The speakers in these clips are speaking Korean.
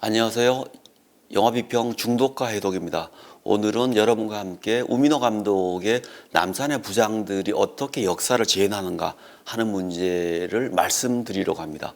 안녕하세요. 영화비평 중독과 해독입니다. 오늘은 여러분과 함께 우민호 감독의 남산의 부장들이 어떻게 역사를 재현하는가 하는 문제를 말씀드리려고 합니다.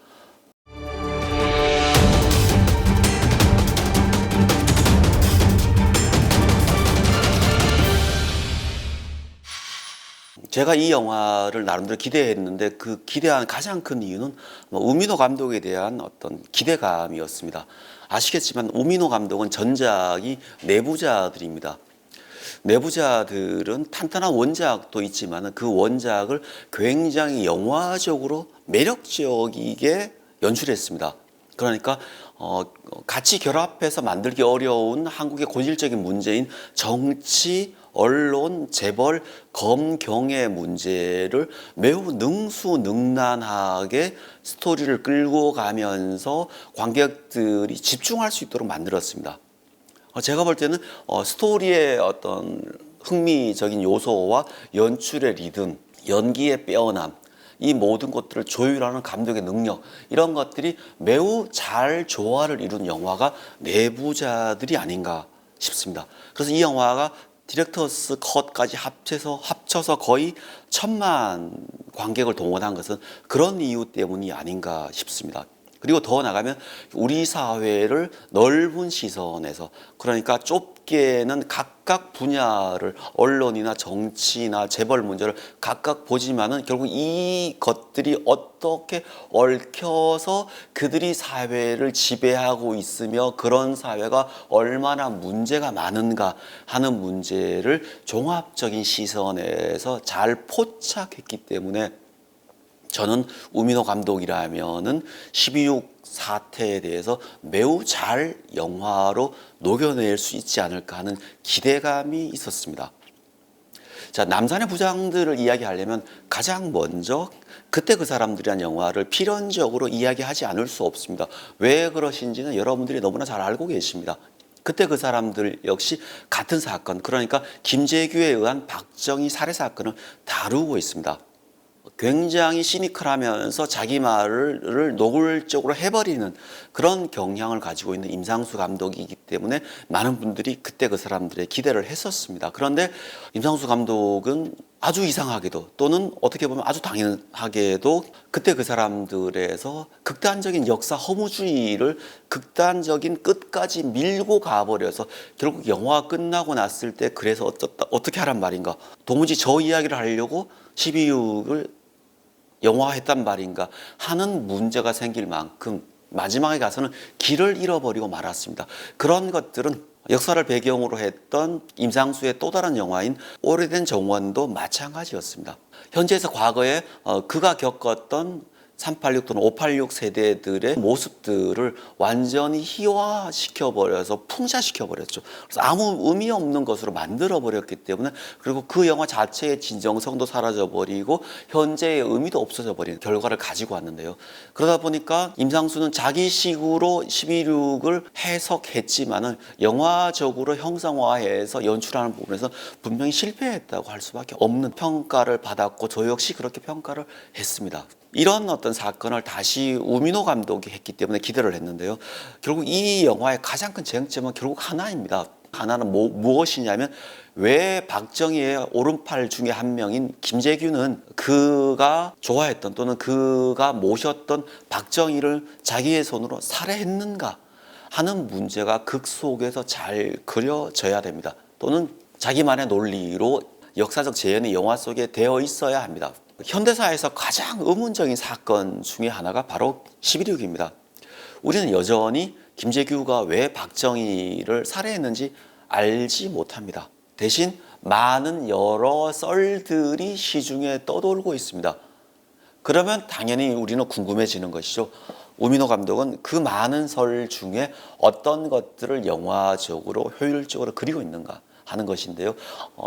제가 이 영화를 나름대로 기대했는데 그 기대한 가장 큰 이유는 우민호 감독에 대한 어떤 기대감이었습니다. 아시겠지만 우민호 감독은 전작이 내부자들입니다. 내부자들은 탄탄한 원작도 있지만 그 원작을 굉장히 영화적으로 매력적이게 연출했습니다. 그러니까 같이 결합해서 만들기 어려운 한국의 본질적인 문제인 정치, 언론, 재벌, 검경의 문제를 매우 능수능란하게 스토리를 끌고 가면서 관객들이 집중할 수 있도록 만들었습니다. 제가 볼 때는 스토리의 어떤 흥미적인 요소와 연출의 리듬, 연기의 빼어남, 이 모든 것들을 조율하는 감독의 능력, 이런 것들이 매우 잘 조화를 이룬 영화가 내부자들이 아닌가 싶습니다. 그래서 이 영화가 디렉터스 컷까지 합쳐서 거의 1,000만 관객을 동원한 것은 그런 이유 때문이 아닌가 싶습니다. 그리고 더 나가면 우리 사회를 넓은 시선에서, 그러니까 좁게는 각각 분야를, 언론이나 정치나 재벌 문제를 각각 보지만은 결국 이 것들이 어떻게 얽혀서 그들이 사회를 지배하고 있으며 그런 사회가 얼마나 문제가 많은가 하는 문제를 종합적인 시선에서 잘 포착했기 때문에 저는 우민호 감독이라면은 12.6 사태에 대해서 매우 잘 영화로 녹여낼 수 있지 않을까 하는 기대감이 있었습니다. 자, 남산의 부장들을 이야기하려면 가장 먼저 그때 그 사람들이란 영화를 필연적으로 이야기하지 않을 수 없습니다. 왜 그러신지는 여러분들이 너무나 잘 알고 계십니다. 그때 그 사람들 역시 같은 사건, 그러니까 김재규에 의한 박정희 살해 사건을 다루고 있습니다. 굉장히 시니컬하면서 자기 말을 노골적으로 해버리는 그런 경향을 가지고 있는 임상수 감독이기 때문에 많은 분들이 그때 그 사람들의 기대를 했었습니다. 그런데 임상수 감독은 아주 이상하게도, 또는 어떻게 보면 아주 당연하게도 그때 그 사람들에서 극단적인 역사 허무주의를 극단적인 끝까지 밀고 가버려서 결국 영화 끝나고 났을 때 그래서 어떻게 하란 말인가, 도무지 저 이야기를 하려고 12.6을 영화화했단 말인가 하는 문제가 생길 만큼 마지막에 가서는 길을 잃어버리고 말았습니다. 그런 것들은 역사를 배경으로 했던 임상수의 또 다른 영화인 오래된 정원도 마찬가지였습니다. 현재에서 과거에 그가 겪었던 386 또는 586 세대들의 모습들을 완전히 희화시켜버려서 풍자시켜버렸죠. 그래서 아무 의미 없는 것으로 만들어버렸기 때문에, 그리고 그 영화 자체의 진정성도 사라져버리고 현재의 의미도 없어져버리는 결과를 가지고 왔는데요. 그러다 보니까 임상수는 자기식으로 12.6을 해석했지만은 영화적으로 형상화해서 연출하는 부분에서 분명히 실패했다고 할 수밖에 없는 평가를 받았고, 저 역시 그렇게 평가를 했습니다. 이런 어떤 사건을 다시 우민호 감독이 했기 때문에 기대를 했는데요. 결국 이 영화의 가장 큰 쟁점은 결국 하나입니다. 하나는 무엇이냐면, 왜 박정희의 오른팔 중에 한 명인 김재규는 그가 좋아했던 또는 그가 모셨던 박정희를 자기의 손으로 살해했는가 하는 문제가 극 속에서 잘 그려져야 됩니다. 또는 자기만의 논리로 역사적 재현이 영화 속에 되어 있어야 합니다. 현대사에서 가장 의문적인 사건 중에 하나가 바로 12.6입니다. 우리는 여전히 김재규가 왜 박정희를 살해했는지 알지 못합니다. 대신 많은 여러 썰들이 시중에 떠돌고 있습니다. 그러면 당연히 우리는 궁금해지는 것이죠. 우민호 감독은 그 많은 설 중에 어떤 것들을 영화적으로 효율적으로 그리고 있는가 하는 것인데요.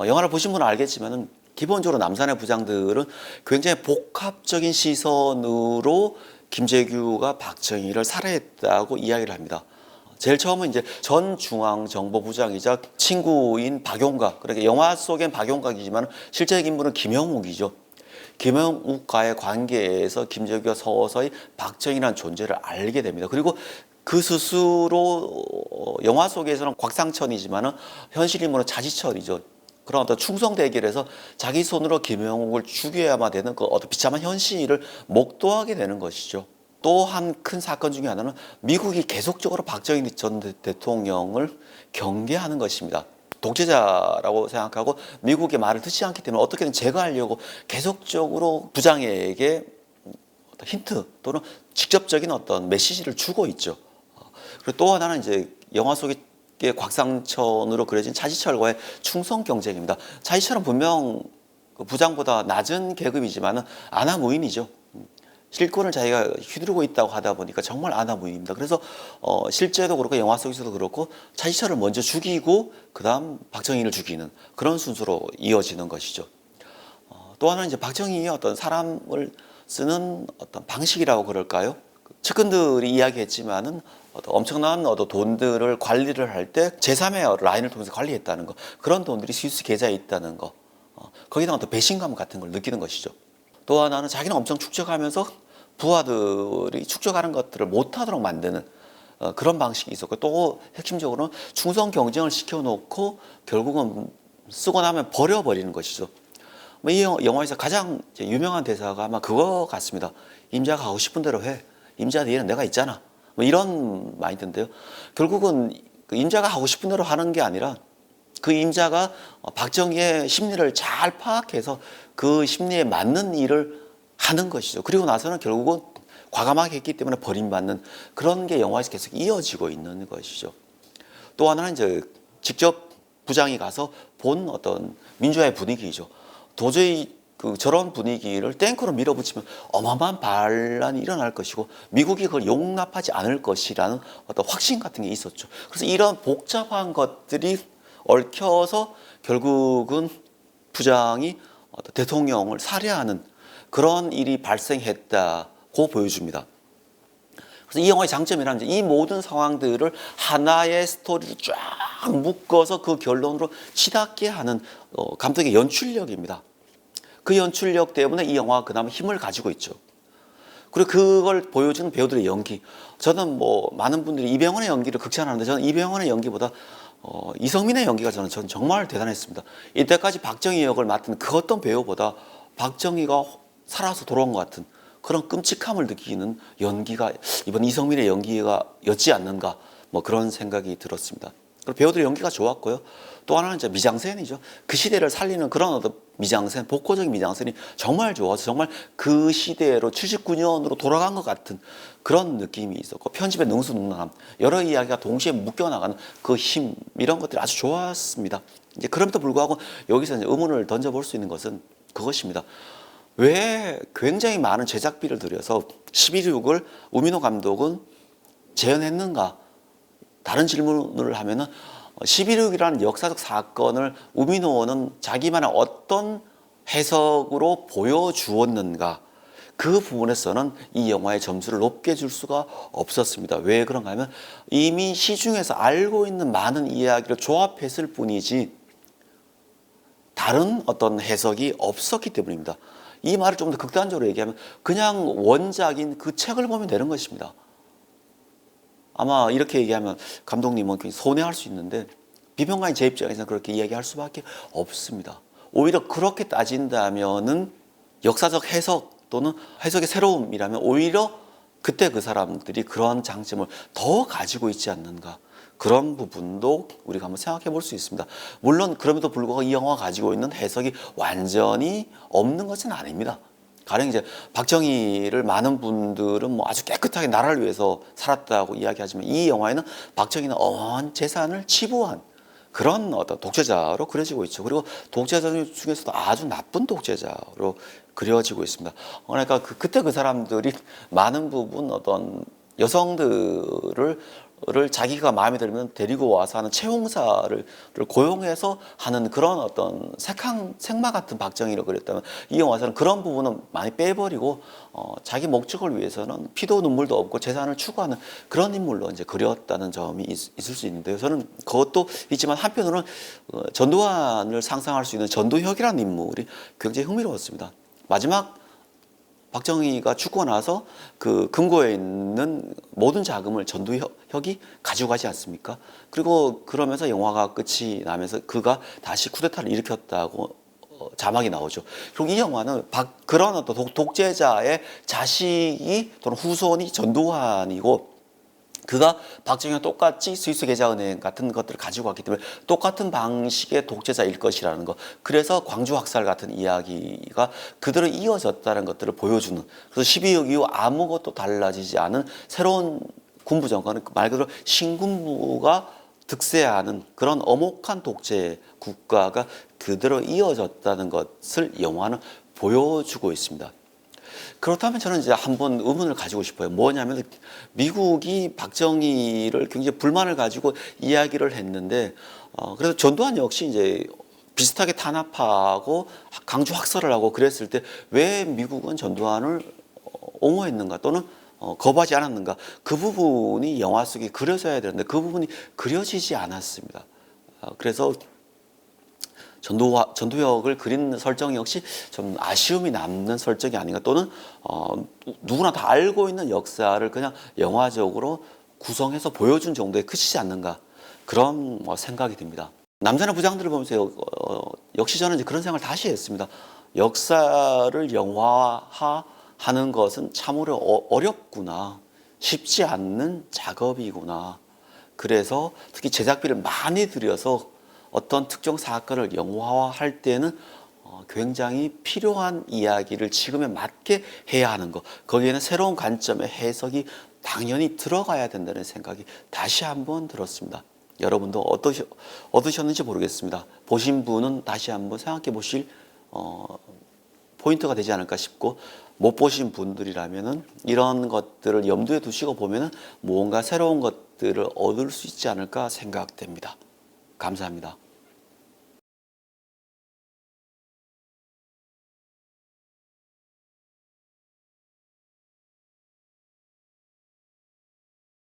영화를 보신 분은 알겠지만은 기본적으로 남산의 부장들은 굉장히 복합적인 시선으로 김재규가 박정희를 살해했다고 이야기를 합니다. 제일 처음은 이제 전 중앙정보부장이자 친구인 박용각, 그러니까 영화 속엔 박용각이지만 실제 인물은 김영욱이죠. 김영욱과의 관계에서 김재규가 서서히 박정희라는 존재를 알게 됩니다. 그리고 그 스스로 영화 속에서는 곽상천이지만은 현실 인물은 차지철이죠. 그런 어떤 충성 대결에서 자기 손으로 김영욱을 죽여야만 되는 그 어떤 비참한 현실을 목도하게 되는 것이죠. 또 한 큰 사건 중에 하나는 미국이 계속적으로 박정희 전 대통령을 경계하는 것입니다. 독재자라고 생각하고 미국의 말을 듣지 않기 때문에 어떻게든 제거하려고 계속적으로 부장에게 힌트 또는 직접적인 어떤 메시지를 주고 있죠. 그리고 또 하나는 이제 영화 속에 곽상천으로 그려진 차지철과의 충성 경쟁입니다. 차지철은 분명 그 부장보다 낮은 계급이지만은 아나무인이죠. 실권을 자기가 휘두르고 있다고 하다 보니까 정말 아나무인입니다. 그래서 실제도 그렇고 영화 속에서도 그렇고 차지철을 먼저 죽이고 그다음 박정희를 죽이는 그런 순서로 이어지는 것이죠. 또 하나는 이제 박정희의 어떤 사람을 쓰는 어떤 방식이라고 그럴까요? 측근들이 이야기했지만은 엄청난 돈들을 관리를 할 때 제3의 라인을 통해서 관리했다는 거, 그런 돈들이 스위스 계좌에 있다는 거, 거기다 어떤 배신감 같은 걸 느끼는 것이죠. 또 하나는 자기는 엄청 축적하면서 부하들이 축적하는 것들을 못하도록 만드는 그런 방식이 있었고, 또 핵심적으로는 충성 경쟁을 시켜놓고 결국은 쓰고 나면 버려버리는 것이죠. 이 영화에서 가장 유명한 대사가 아마 그거 같습니다. 임자가 하고 싶은 대로 해. 임자 뒤에는 내가 있잖아. 뭐 이런 마인드인데요. 결국은 그 임자가 하고 싶은 대로 하는 게 아니라 그 임자가 박정희의 심리를 잘 파악해서 그 심리에 맞는 일을 하는 것이죠. 그리고 나서는 결국은 과감하게 했기 때문에 버림받는 그런 게 영화에서 계속 이어지고 있는 것이죠. 또 하나는 이제 직접 부장이 가서 본 어떤 민주화의 분위기죠. 도저히 저런 분위기를 탱크로 밀어붙이면 어마어마한 반란이 일어날 것이고 미국이 그걸 용납하지 않을 것이라는 어떤 확신 같은 게 있었죠. 그래서 이런 복잡한 것들이 얽혀서 결국은 부장이 어떤 대통령을 살해하는 그런 일이 발생했다고 보여줍니다. 그래서 이 영화의 장점이라는 이 모든 상황들을 하나의 스토리로 쫙 묶어서 그 결론으로 치닫게 하는 감독의 연출력입니다. 그 연출력 때문에 이 영화가 그나마 힘을 가지고 있죠. 그리고 그걸 보여주는 배우들의 연기. 저는 뭐 많은 분들이 이병헌의 연기를 극찬하는데 저는 이병헌의 연기보다 이성민의 연기가 저는 정말 대단했습니다. 이때까지 박정희 역을 맡은 그 어떤 배우보다 박정희가 살아서 돌아온 것 같은 그런 끔찍함을 느끼는 연기가 이번 이성민의 연기가 였지 않는가, 뭐 그런 생각이 들었습니다. 그리고 배우들의 연기가 좋았고요. 또 하나는 이제 미장센이죠. 그 시대를 살리는 그런 어떤 미장센, 복고적인 미장센이 정말 좋아서 정말 그 시대로 79년으로 돌아간 것 같은 그런 느낌이 있었고, 편집의 능수능란함, 여러 이야기가 동시에 묶여나가는 그 힘, 이런 것들이 아주 좋았습니다. 이제 그럼에도 불구하고 여기서 이제 의문을 던져볼 수 있는 것은 그것입니다. 왜 굉장히 많은 제작비를 들여서 11.6을 우민호 감독은 재현했는가? 다른 질문을 하면은 11.6이라는 역사적 사건을 우민호는 자기만의 어떤 해석으로 보여주었는가? 그 부분에서는 이 영화의 점수를 높게 줄 수가 없었습니다. 왜 그런가 하면 이미 시중에서 알고 있는 많은 이야기를 조합했을 뿐이지 다른 어떤 해석이 없었기 때문입니다. 이 말을 좀 더 극단적으로 얘기하면 그냥 원작인 그 책을 보면 되는 것입니다. 아마 이렇게 얘기하면 감독님은 손해할 수 있는데 비평가인 제 입장에서는 그렇게 이야기할 수밖에 없습니다. 오히려 그렇게 따진다면은 역사적 해석 또는 해석의 새로움이라면 오히려 그때 그 사람들이 그런 장점을 더 가지고 있지 않는가, 그런 부분도 우리가 한번 생각해 볼 수 있습니다. 물론 그럼에도 불구하고 이 영화가 가지고 있는 해석이 완전히 없는 것은 아닙니다. 가령 이제 박정희를 많은 분들은 뭐 아주 깨끗하게 나라를 위해서 살았다고 이야기하지만 이 영화에는 박정희는 어마어마한 재산을 치부한 그런 어떤 독재자로 그려지고 있죠. 그리고 독재자 중에서도 아주 나쁜 독재자로 그려지고 있습니다. 그러니까 그때 그 사람들이 많은 부분 어떤 여성들을 자기가 마음에 들면 데리고 와서 하는 채용사를 고용해서 하는 그런 어떤 생마 같은 박정희를 그렸다면 이 영화에서는 그런 부분은 많이 빼버리고 자기 목적을 위해서는 피도 눈물도 없고 재산을 추구하는 그런 인물로 이제 그렸다는 점이 있을 수 있는데요. 저는 그것도 있지만 한편으로는 전두환을 상상할 수 있는 전두혁이라는 인물이 굉장히 흥미로웠습니다. 마지막 박정희가 죽고 나서 그 금고에 있는 모든 자금을 전두혁이 가져가지 않습니까? 그리고 그러면서 영화가 끝이 나면서 그가 다시 쿠데타를 일으켰다고 자막이 나오죠. 그리고 이 영화는 그런 어떤 독재자의 자식이 또는 후손이 전두환이고 그가 박정희와 똑같이 스위스 계좌은행 같은 것들을 가지고 왔기 때문에 똑같은 방식의 독재자일 것이라는 것. 그래서 광주 학살 같은 이야기가 그대로 이어졌다는 것들을 보여주는. 그래서 12.6 이후 아무것도 달라지지 않은 새로운 군부 정권은 말 그대로 신군부가 득세하는 그런 엄혹한 독재 국가가 그대로 이어졌다는 것을 영화는 보여주고 있습니다. 그렇다면 저는 이제 한번 의문을 가지고 싶어요. 뭐냐면 미국이 박정희를 굉장히 불만을 가지고 이야기를 했는데 그래서 전두환 역시 이제 비슷하게 탄압하고 강주 학살을 하고 그랬을 때 왜 미국은 전두환을 옹호했는가 또는 거부하지 않았는가 그 부분이 영화 속에 그려져야 되는데 그 부분이 그려지지 않았습니다. 그래서 전두혁을 그린 설정 역시 좀 아쉬움이 남는 설정이 아닌가 또는 누구나 다 알고 있는 역사를 그냥 영화적으로 구성해서 보여준 정도에 그치지 않는가 그런 생각이 듭니다. 남자나 부장들을 보면서 역시 저는 이제 그런 생각을 다시 했습니다. 역사를 영화화하는 것은 참으로 어렵구나, 쉽지 않는 작업이구나. 그래서 특히 제작비를 많이 들여서 어떤 특정 사건을 영화화할 때는 굉장히 필요한 이야기를 지금에 맞게 해야 하는 것. 거기에는 새로운 관점의 해석이 당연히 들어가야 된다는 생각이 다시 한번 들었습니다. 여러분도 어떠셨는지 모르겠습니다. 보신 분은 다시 한번 생각해 보실 포인트가 되지 않을까 싶고 못 보신 분들이라면은 이런 것들을 염두에 두시고 보면은 무언가 새로운 것들을 얻을 수 있지 않을까 생각됩니다. 감사합니다.